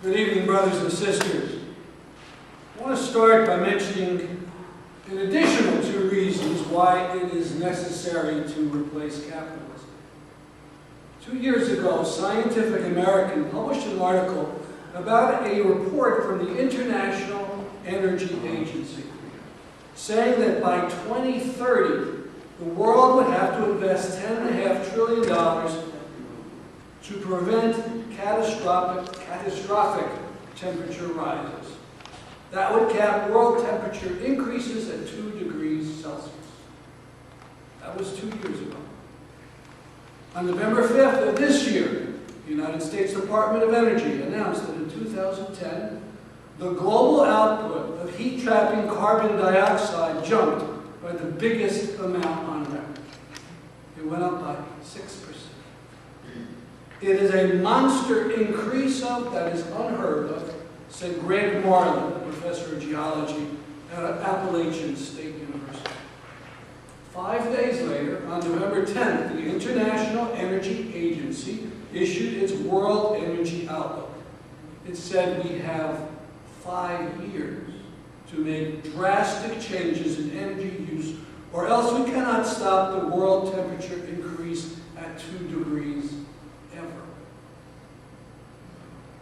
Good evening, brothers and sisters. I want to start by mentioning an additional 2 reasons why it is necessary to replace capitalism. 2 years ago, Scientific American published an article about a report from the International Energy Agency saying that by 2030, the world would have to invest $10.5 trillion to prevent catastrophic temperature rises. That would cap world temperature increases at 2 degrees Celsius. That was 2 years ago. On November 5th of this year, the United States Department of Energy announced that in 2010, the global output of heat-trapping carbon dioxide jumped by the biggest amount on record. It went up by 6%. It is a monster increase that is unheard of, said Greg Marlin, professor of geology at Appalachian State University. 5 days later, on November 10th, the International Energy Agency issued its World Energy Outlook. It said we have 5 years to make drastic changes in energy use, or else we cannot stop the world temperature increase at 2 degrees ever.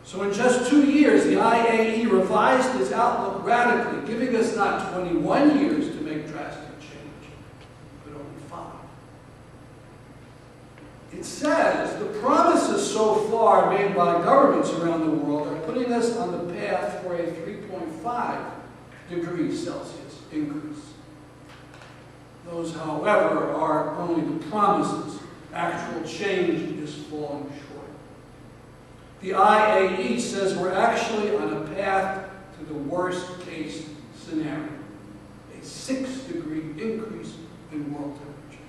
So in just 2 years, the IAE revised its outlook radically, giving us not 21 years to make drastic change, but only 5. It says the promises so far made by governments around the world are putting us on the path for a 3.5 degrees Celsius increase. Those, however, are only the promises. Actual change is falling short. The IAE says we're actually on a path to the worst-case scenario, a 6-degree increase in world temperature.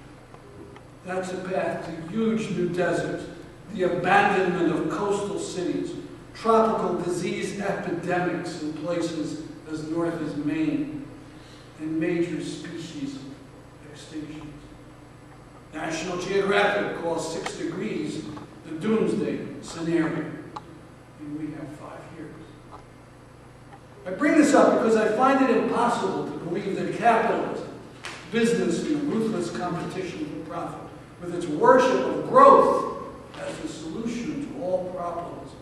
That's a path to huge new deserts, the abandonment of coastal cities, tropical disease epidemics in places as north as Maine, and major species extinctions. National Geographic calls 6 degrees the doomsday scenario. And we have 5 years. I bring this up because I find it impossible to believe that capitalism, business in a ruthless competition for profit, with its worship of growth as the solution to all problems,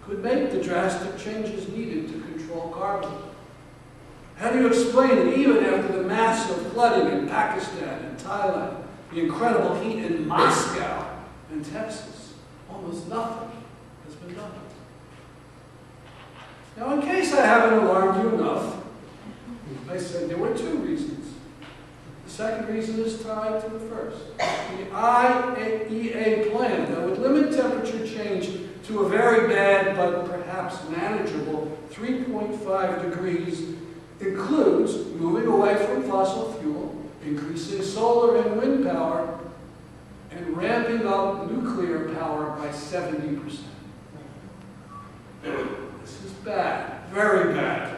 could make the drastic changes needed to control carbon. How do you explain it even after the massive flooding in Pakistan and Thailand, the incredible heat in Moscow and Texas? Almost nothing has been done. Now, in case I haven't alarmed you enough, I said there were 2 reasons. The second reason is tied to the first. The IAEA plan that would limit temperature change to a very bad but perhaps manageable 3.5 degrees includes moving away from fossil fuel, increasing solar and wind power, and ramping up nuclear power by 70%. This is bad, very bad.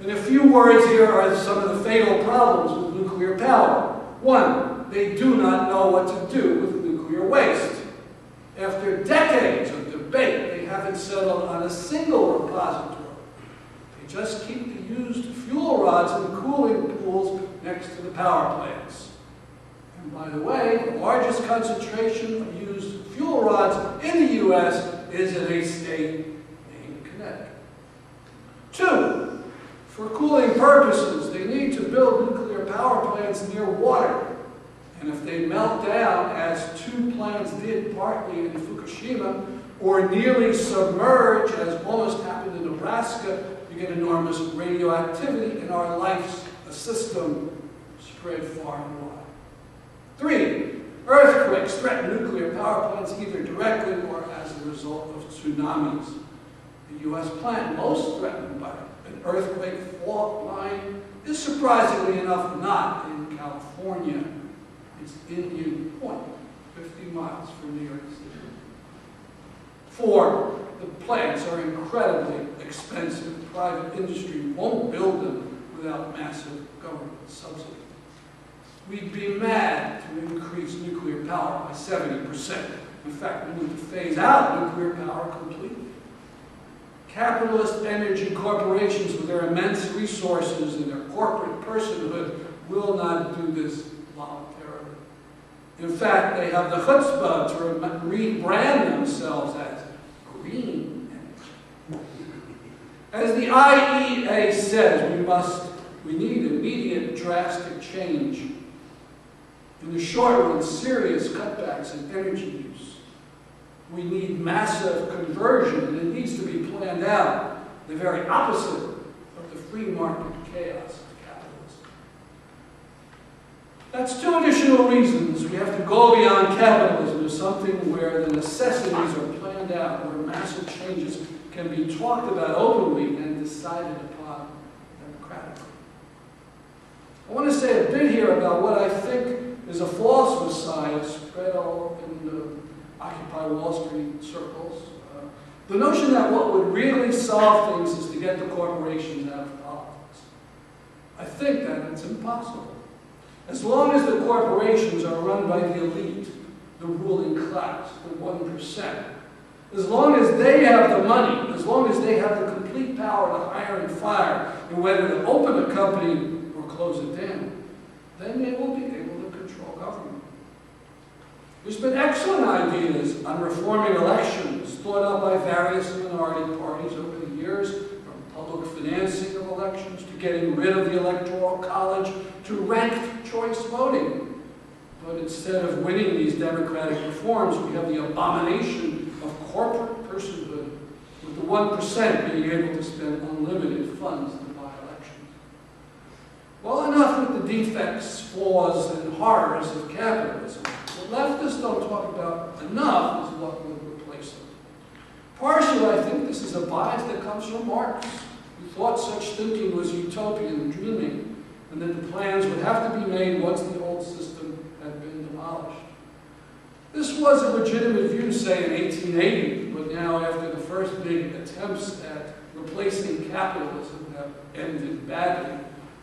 In a few words, here are some of the fatal problems with nuclear power. 1, they do not know what to do with nuclear waste. After decades of debate, they haven't settled on a single repository. They just keep the used fuel rods in cooling pools next to the power plants. And by the way, the largest concentration of used fuel rods in the U.S. is in a state named Connecticut. 2, for cooling purposes, they need to build nuclear power plants near water. And if they melt down, as 2 plants did partly in Fukushima, or nearly submerge, as almost happened in Nebraska, you get enormous radioactivity, and our life's system spread far and wide. 3, earthquakes threaten nuclear power plants either directly or as a result of tsunamis. The U.S. plant most threatened by an earthquake fault line is surprisingly enough not in California. It's Indian Point, 50 miles from New York City. 4, the plants are incredibly expensive. Private industry won't build them without massive government subsidy. We'd be mad to increase nuclear power by 70%. In fact, we need to phase out nuclear power completely. Capitalist energy corporations with their immense resources and their corporate personhood will not do this voluntarily. In fact, they have the chutzpah to rebrand themselves as green energy. As the IEA says, we need immediate drastic change. In the short run, serious cutbacks in energy use. We need massive conversion, and it needs to be planned out, the very opposite of the free market chaos of capitalism. That's two additional reasons we have to go beyond capitalism to something where the necessities are planned out, where massive changes can be talked about openly and decided upon democratically. I want to say a bit here about what I think is a false messiah spread all in the Occupy Wall Street circles. The notion that what would really solve things is to get the corporations out of politics. I think that it's impossible. As long as the corporations are run by the elite, the ruling class, the 1%, as long as they have the money, as long as they have the complete power to hire and fire, and whether to open a company or close it down, then they will be able to control government. There's been excellent ideas on reforming elections thought out by various minority parties over the years, from public financing of elections to getting rid of the Electoral College to ranked choice voting. But instead of winning these democratic reforms, we have the abomination of corporate personhood, with the 1% being able to spend unlimited funds to buy elections. Well, enough with the defects, flaws, and horrors of capitalism. What leftists don't talk about enough is what would replace them. Partially, I think this is a bias that comes from Marx, who thought such thinking was utopian and dreaming, and that the plans would have to be made once the old system had been demolished. This was a legitimate view, say, in 1880, but now, after the first big attempts at replacing capitalism have ended badly,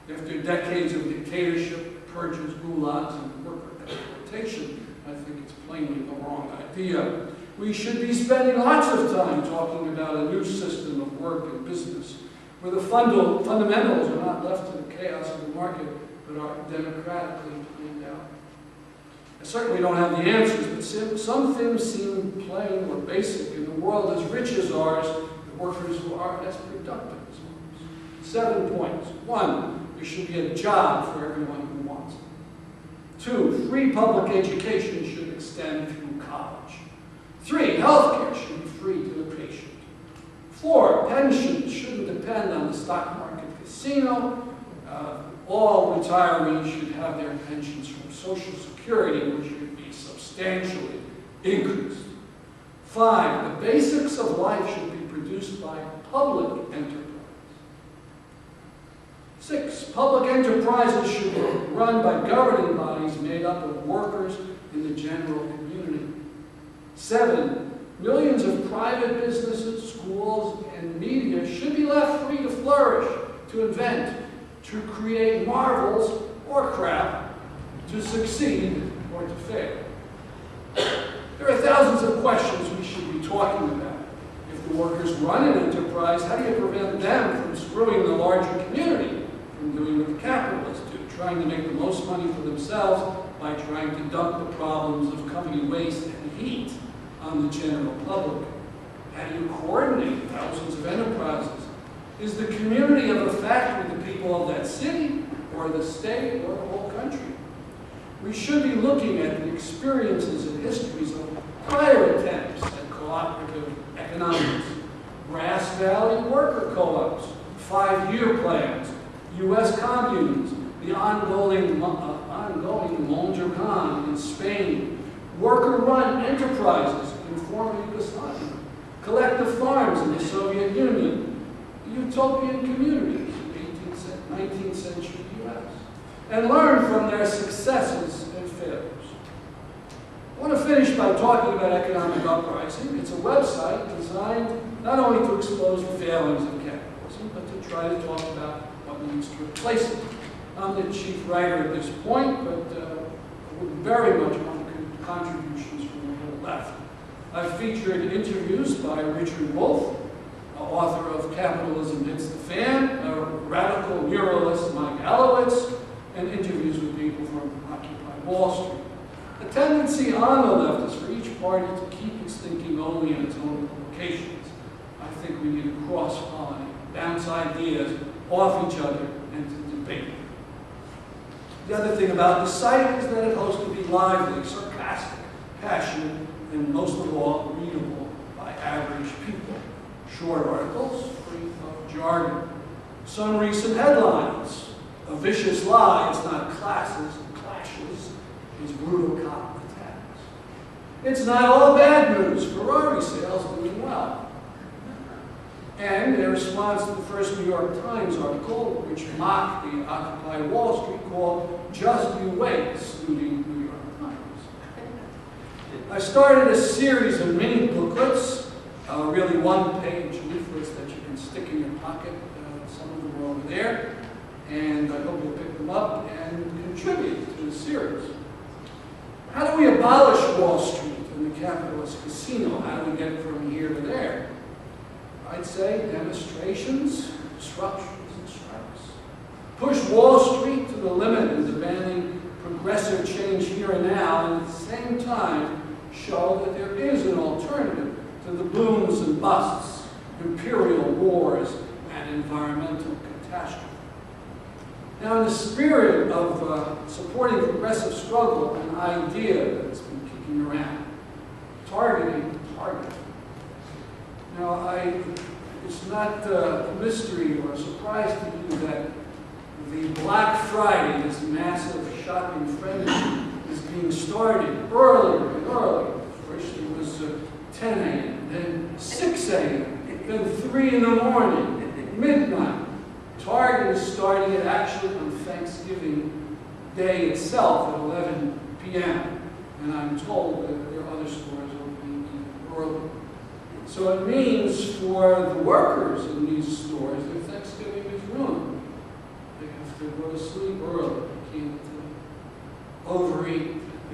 after decades of dictatorship, purges, gulags, and worker exploitation, I think it's plainly the wrong idea. We should be spending lots of time talking about a new system of work and business, where the fundamentals are not left to the chaos of the market, but are democratically planned out. I certainly don't have the answers, but some things seem plain or basic. In a world as rich as ours, the workers who are as productive as ours. 7 points. 1, there should be a job for everyone who wants it. 2, free public education should extend through college. 3, healthcare should be free to the patient. 4, pensions shouldn't depend on the stock market casino. All retirees should have their pensions from Social Security, which should be substantially increased. 5, the basics of life should be produced by public enterprise. 6, public enterprises should be run by governing bodies made up of workers in the general community. 7, millions of private businesses, schools, and media should be left free to flourish, to invent, to create marvels or crap, to succeed or to fail. There are thousands of questions we should be talking about. If the workers run an enterprise, how do you prevent them from screwing the larger community, from doing what the capitalists do, trying to make the most money for themselves by trying to dump the problems of company waste and heat on the general public? How do you coordinate thousands of enterprises? Is the community of effect with the people of that city, or the state, or the whole country? We should be looking at the experiences and histories of prior attempts at cooperative economics, Grass Valley worker co-ops, 5-year plans, U.S. communes, the ongoing Mondragon in Spain, worker-run enterprises in former Yugoslavia, collective farms in the Soviet Union, utopian communities in 19th century U.S., and learn from their successes and failures. I want to finish by talking about Economic Uprising. It's a website designed not only to expose the failings of capitalism, but to try to talk about what needs to replace it. I'm the chief writer at this point, but I would very much want contributions from the whole left. I've featured interviews by Richard Wolff, author of Capitalism Hits the Fan, a radical muralist Mike Alowitz, and interviews with people from Occupy Wall Street. The tendency on the left is for each party to keep its thinking only in its own publications. I think we need to cross-pollinate, bounce ideas off each other, and to debate. The other thing about the site is that it hopes to be lively, sarcastic, passionate, and most of all, readable by average people. Short articles, free of jargon. Some recent headlines. A vicious lie, it's not classes and clashes, it's brutal cop attacks. It's not all bad news, Ferrari sales doing well. And their response to the first New York Times article, which mocked the Occupy Wall Street, called Just You Wait, saluting New York Times. I started a series of mini booklets, really one-page leaflets that you can stick in your pocket. Some of them are over there. And I hope you'll pick them up and contribute to the series. How do we abolish Wall Street and the capitalist casino? How do we get from here to there? I'd say demonstrations, disruptions, and strikes. Push Wall Street to the limit in demanding progressive change here and now, and at the same time show that there is an alternative to the booms and busts, imperial wars, and environmental catastrophe. Now, in the spirit of supporting progressive struggle, an idea that's been kicking around, targeting target. Now, it's not a mystery or a surprise to you that the Black Friday, this massive shopping frenzy, is being started earlier and earlier. First it was 10 a.m., then 6 a.m., then 3 in the morning, midnight. Target is starting it actually on Thanksgiving Day itself at 11 p.m. And I'm told that there are other stores opening even earlier. So it means for the workers in these stores, their Thanksgiving is ruined. They have to go to sleep early. They can't overeat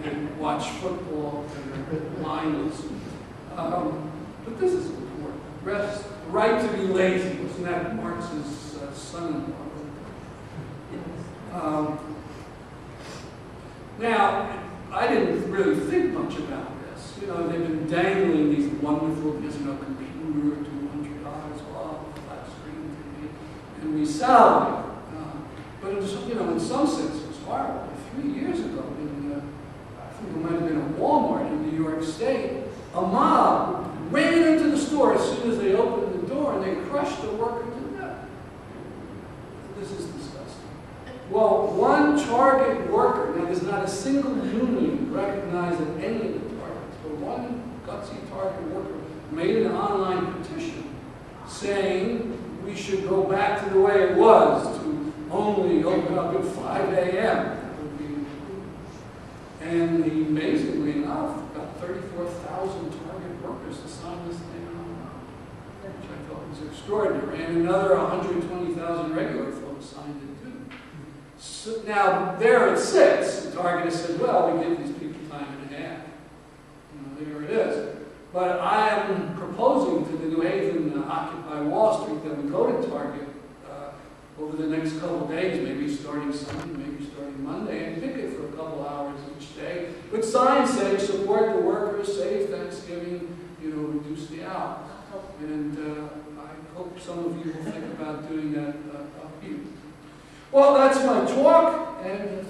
and watch football and they're mindless. But this is important. Rest, right to be lazy. Wasn't that Marx's son-in-law? Now, I didn't really think much about this. You know, they've been dangling these wonderful, there's no computer, $200 off, flat screen TV, and we sell them. But it was, you know, in some sense, it was horrible. 3 years ago, I think it might have been a Walmart in New York State, a mob ran into the store as soon as they opened the door, and they crushed the worker to death. This is disgusting. Well, one Target worker, now there's not a single union recognized at any of the Targets, but one gutsy Target worker made an online petition saying we should go back to the way it was, to only open up at 5 a.m. And he, amazingly enough, got 34,000 Target workers to sign this thing online, which I thought was extraordinary. And another 120,000 regular folks signed it too. So now, there at 6, the Target has said, well, we give these people time and a half. You know, there it is. But I am proposing to the New Haven Occupy Wall Street that we go to Target over the next couple of days, maybe starting Sunday, maybe starting Monday, and picket for a couple hours each day, with signs saying support the workers, save Thanksgiving, you know, reduce the hours. And I hope some of you will think about doing that up here. Well, that's my talk, and